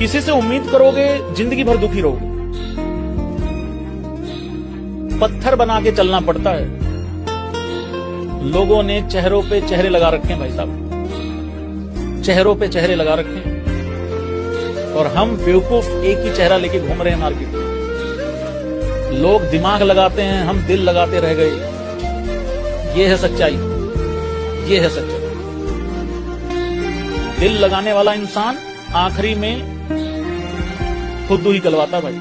किसी से उम्मीद करोगे जिंदगी भर दुखी रहोगे। पत्थर बना के चलना पड़ता है। लोगों ने चेहरों पे चेहरे लगा रखे हैं भाई साहब, चेहरों पे चेहरे लगा रखे हैं, और हम बेवकूफ एक ही चेहरा लेके घूम रहे हैं मार्केट में। लोग दिमाग लगाते हैं, हम दिल लगाते रह गए। ये है सच्चाई, ये है सच्चाई। दिल लगाने वाला इंसान आखिरी में खुद ही कलवाता भाई।